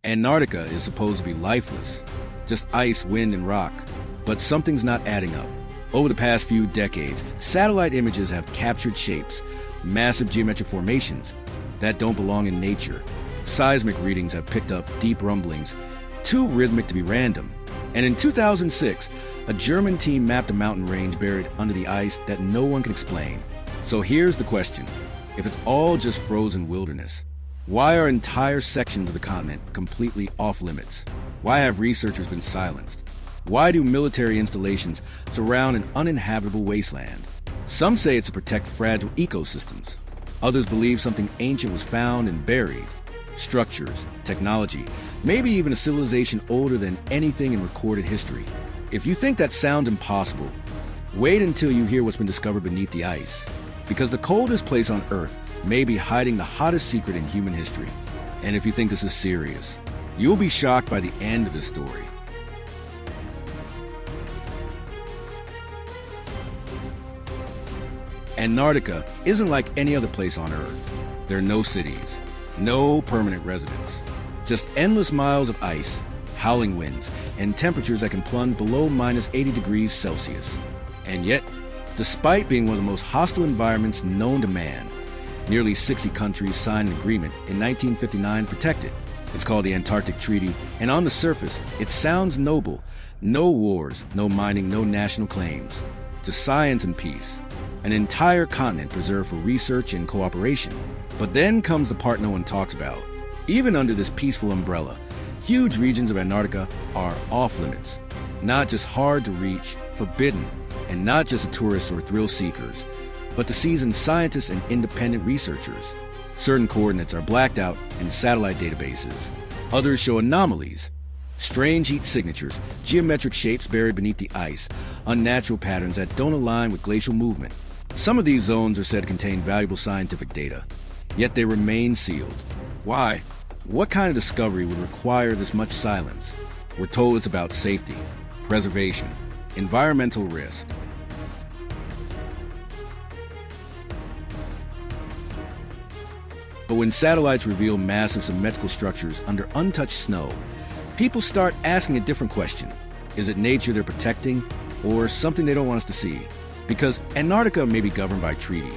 Antarctica is supposed to be lifeless, just ice, wind, and rock. But something's not adding up. Over the past few decades, satellite images have captured shapes, massive geometric formations that don't belong in nature. Seismic readings have picked up deep rumblings, too rhythmic to be random. And in 2006, a German team mapped a mountain range buried under the ice that no one can explain. So here's the question. If it's all just frozen wilderness, why are entire sections of the continent completely off limits? Why have researchers been silenced? Why do military installations surround an uninhabitable wasteland? Some say it's to protect fragile ecosystems. Others believe something ancient was found and buried. Structures, technology, maybe even a civilization older than anything in recorded history. If you think that sounds impossible, wait until you hear what's been discovered beneath the ice. Because the coldest place on Earth may be hiding the hottest secret in human history. And if you think this is serious, you'll be shocked by the end of the story. Antarctica isn't like any other place on Earth. There are no cities, no permanent residents, just endless miles of ice, howling winds, and temperatures that can plunge below -80 degrees Celsius. And yet, despite being one of the most hostile environments known to man, nearly 60 countries signed an agreement in 1959 to protect it. It's called the Antarctic Treaty, and on the surface, it sounds noble. No wars, no mining, no national claims. Just science and peace. An entire continent preserved for research and cooperation. But then comes the part no one talks about. Even under this peaceful umbrella, huge regions of Antarctica are off limits. Not just hard to reach, forbidden, and not just to tourists or thrill seekers, but to seasoned scientists and independent researchers. Certain coordinates are blacked out in satellite databases. Others show anomalies, strange heat signatures, geometric shapes buried beneath the ice, unnatural patterns that don't align with glacial movement. Some of these zones are said to contain valuable scientific data, yet they remain sealed. Why? What kind of discovery would require this much silence? We're told it's about safety, preservation, environmental risk. But when satellites reveal massive symmetrical structures under untouched snow, people start asking a different question. Is it nature they're protecting, or something they don't want us to see? Because Antarctica may be governed by treaty,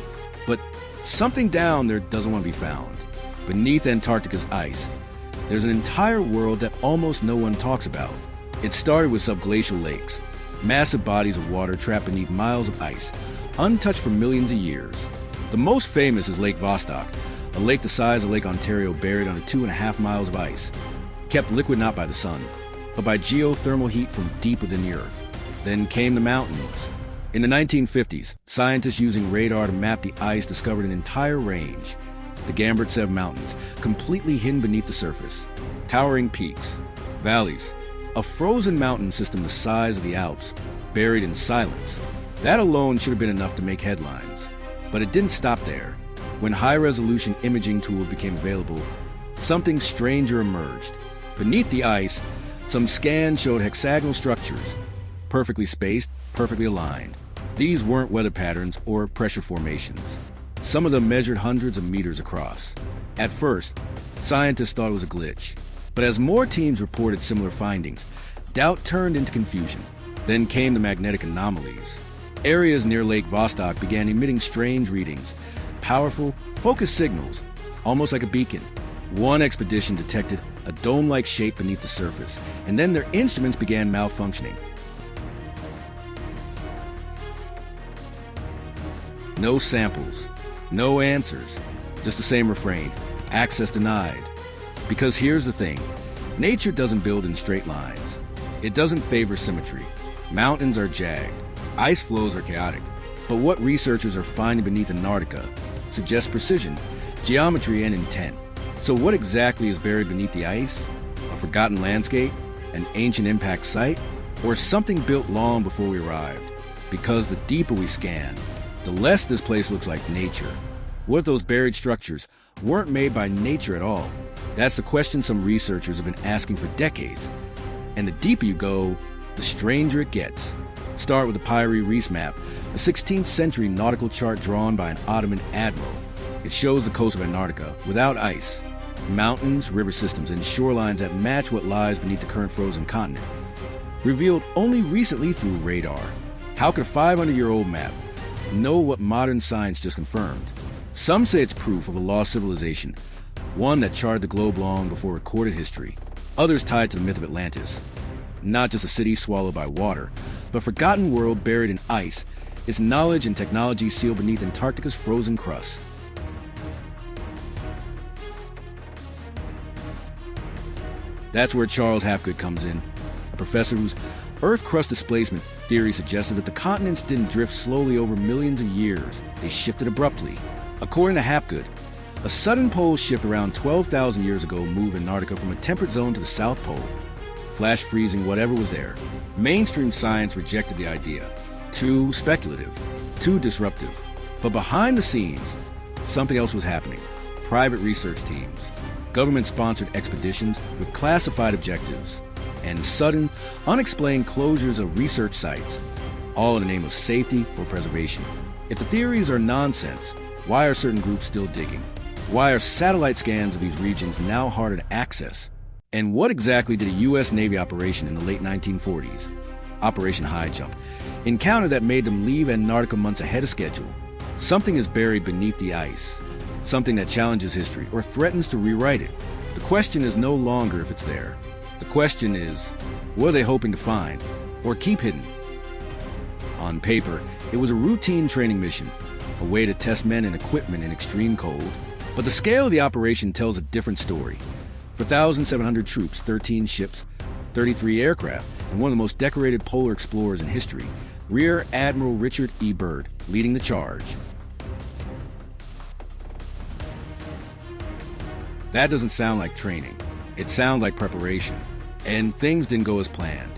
but something down there doesn't want to be found. Beneath Antarctica's ice, there's an entire world that almost no one talks about. It started with subglacial lakes, massive bodies of water trapped beneath miles of ice, untouched for millions of years. The most famous is Lake Vostok, a lake the size of Lake Ontario buried under 2.5 miles of ice, kept liquid not by the sun, but by geothermal heat from deep within the earth. Then came the mountains. In the 1950s, scientists using radar to map the ice discovered an entire range, the Gamburtsev Mountains, completely hidden beneath the surface. Towering peaks, valleys, a frozen mountain system the size of the Alps, buried in silence. That alone should have been enough to make headlines. But it didn't stop there. When high-resolution imaging tools became available, something stranger emerged. Beneath the ice, some scans showed hexagonal structures, perfectly spaced, perfectly aligned. These weren't weather patterns or pressure formations. Some of them measured hundreds of meters across. At first, scientists thought it was a glitch. But as more teams reported similar findings, doubt turned into confusion. Then came the magnetic anomalies. Areas near Lake Vostok began emitting strange readings, powerful, focused signals, almost like a beacon. One expedition detected a dome-like shape beneath the surface, and then their instruments began malfunctioning. No samples, no answers, just the same refrain, access denied. Because here's the thing, nature doesn't build in straight lines. It doesn't favor symmetry. Mountains are jagged, ice flows are chaotic. But what researchers are finding beneath Antarctica suggests precision, geometry, and intent. So what exactly is buried beneath the ice? A forgotten landscape? An ancient impact site? Or something built long before we arrived? Because the deeper we scan, the less this place looks like nature. What if those buried structures weren't made by nature at all? That's the question some researchers have been asking for decades. And the deeper you go, the stranger it gets. Start with the Pyre Reese map, a 16th century nautical chart drawn by an Ottoman admiral. It shows the coast of Antarctica without ice, Mountains, river systems, and shorelines that match what lies beneath the current frozen continent. Revealed only recently through radar. How could a 500-year-old map know what modern science just confirmed? Some say it's proof of a lost civilization, one that charted the globe long before recorded history. Others tied to the myth of Atlantis. Not just a city swallowed by water, but a forgotten world buried in ice, its knowledge and technology sealed beneath Antarctica's frozen crust. That's where Charles Hapgood comes in, a professor whose Earth crust displacement theory suggested that the continents didn't drift slowly over millions of years, they shifted abruptly. According to Hapgood, a sudden pole shift around 12,000 years ago moved Antarctica from a temperate zone to the South Pole, flash freezing whatever was there. Mainstream science rejected the idea. Too speculative, too disruptive. But behind the scenes, something else was happening. Private research teams, government-sponsored expeditions with classified objectives, and sudden, unexplained closures of research sites, all in the name of safety or preservation. If the theories are nonsense, why are certain groups still digging? Why are satellite scans of these regions now harder to access? And what exactly did a U.S. Navy operation in the late 1940s, Operation Highjump, encounter that made them leave Antarctica months ahead of schedule? Something is buried beneath the ice, something that challenges history or threatens to rewrite it. The question is no longer if it's there. The question is, what are they hoping to find or keep hidden? On paper, it was a routine training mission, a way to test men and equipment in extreme cold. But the scale of the operation tells a different story. For 1,700 troops, 13 ships, 33 aircraft, and one of the most decorated polar explorers in history, Rear Admiral Richard E. Byrd, leading the charge. That doesn't sound like training. It sounds like preparation. And things didn't go as planned.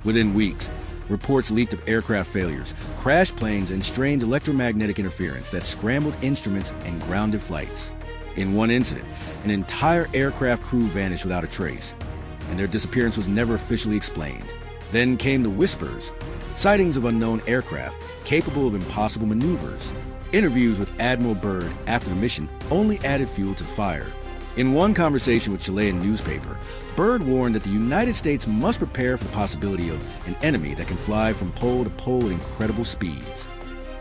Within weeks, reports leaked of aircraft failures, crashed planes, and strained electromagnetic interference that scrambled instruments and grounded flights. In one incident, an entire aircraft crew vanished without a trace, and their disappearance was never officially explained. Then came the whispers, sightings of unknown aircraft capable of impossible maneuvers. Interviews with Admiral Byrd after the mission only added fuel to the fire. In one conversation with Chilean newspaper, Byrd warned that the United States must prepare for the possibility of an enemy that can fly from pole to pole at incredible speeds.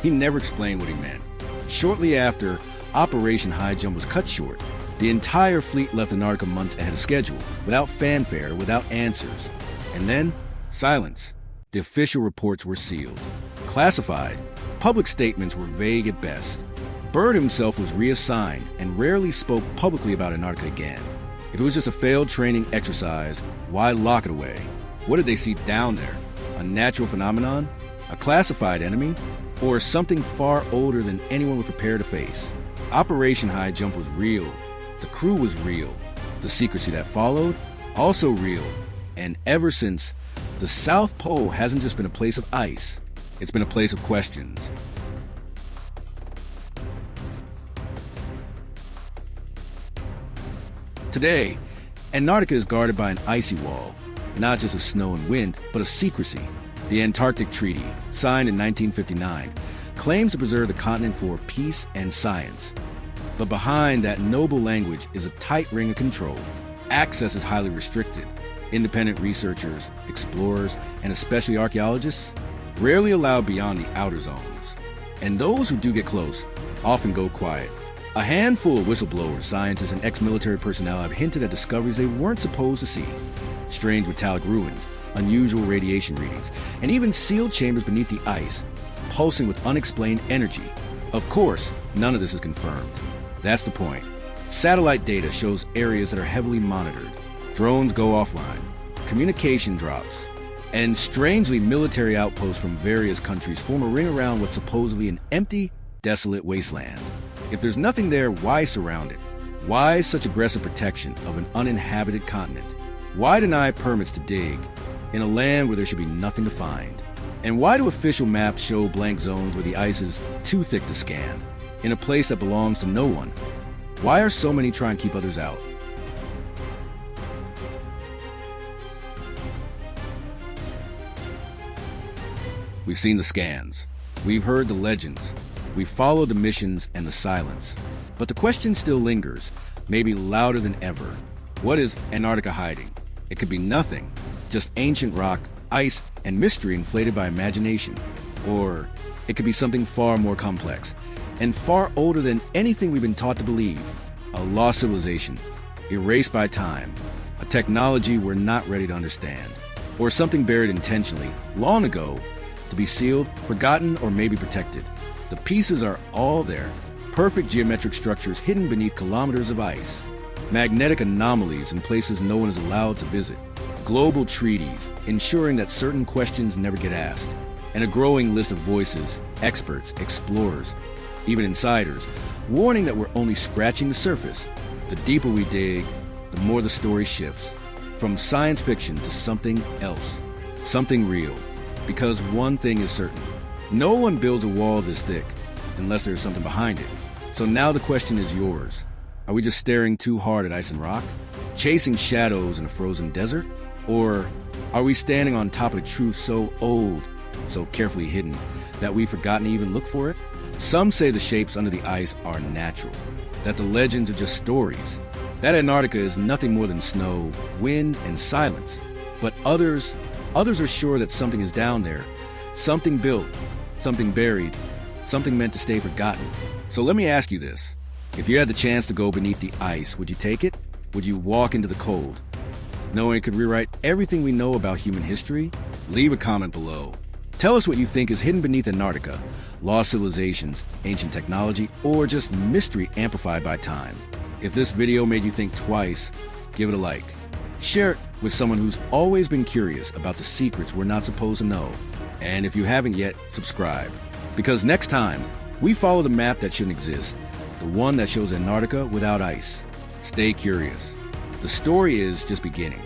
He never explained what he meant. Shortly after, Operation Highjump was cut short. The entire fleet left Antarctica months ahead of schedule, without fanfare, without answers. And then, silence. The official reports were sealed. Classified, public statements were vague at best. Byrd himself was reassigned and rarely spoke publicly about Antarctica again. If it was just a failed training exercise, why lock it away? What did they see down there? A natural phenomenon? A classified enemy? Or something far older than anyone would prepare to face? Operation Highjump was real. The crew was real. The secrecy that followed, also real. And ever since, the South Pole hasn't just been a place of ice. It's been a place of questions. Today, Antarctica is guarded by an icy wall, not just of snow and wind, but of secrecy. The Antarctic Treaty, signed in 1959, claims to preserve the continent for peace and science. But behind that noble language is a tight ring of control. Access is highly restricted. Independent researchers, explorers, and especially archaeologists, rarely allowed beyond the outer zones. And those who do get close often go quiet. A handful of whistleblowers, scientists, and ex-military personnel have hinted at discoveries they weren't supposed to see. Strange metallic ruins, unusual radiation readings, and even sealed chambers beneath the ice, pulsing with unexplained energy. Of course, none of this is confirmed. That's the point. Satellite data shows areas that are heavily monitored. Drones go offline. Communication drops. And strangely, military outposts from various countries form a ring around what's supposedly an empty, desolate wasteland. If there's nothing there, why surround it? Why such aggressive protection of an uninhabited continent? Why deny permits to dig in a land where there should be nothing to find? And why do official maps show blank zones where the ice is too thick to scan, in a place that belongs to no one? Why are so many trying to keep others out? We've seen the scans. We've heard the legends. We've followed the missions and the silence. But the question still lingers. maybe louder than ever. What is Antarctica hiding? It could be nothing, just ancient rock, ice, and mystery inflated by imagination. Or it could be something far more complex and far older than anything we've been taught to believe. A lost civilization, erased by time, a technology we're not ready to understand, or something buried intentionally, long ago, to be sealed, forgotten, or maybe protected. The pieces are all there, perfect geometric structures hidden beneath kilometers of ice, magnetic anomalies in places no one is allowed to visit, global treaties ensuring that certain questions never get asked, and a growing list of voices, experts, explorers, even insiders, warning that we're only scratching the surface. The deeper we dig, the more the story shifts, from science fiction to something else, something real. Because one thing is certain, no one builds a wall this thick unless there's something behind it. So now the question is yours. Are we just staring too hard at ice and rock, chasing shadows in a frozen desert? Or are we standing on top of a truth so old, so carefully hidden, that we've forgotten to even look for it? Some say the shapes under the ice are natural, that the legends are just stories, that Antarctica is nothing more than snow, wind, and silence. But others are sure that something is down there, something built, something buried, something meant to stay forgotten. So let me ask you this. If you had the chance to go beneath the ice, would you take it? Would you walk into the cold, knowing it could rewrite everything we know about human history? Leave a comment below. Tell us what you think is hidden beneath Antarctica, lost civilizations, ancient technology, or just mystery amplified by time. If this video made you think twice, give it a like. Share it with someone who's always been curious about the secrets we're not supposed to know. And if you haven't yet, subscribe. Because next time, we follow the map that shouldn't exist, the one that shows Antarctica without ice. Stay curious. The story is just beginning.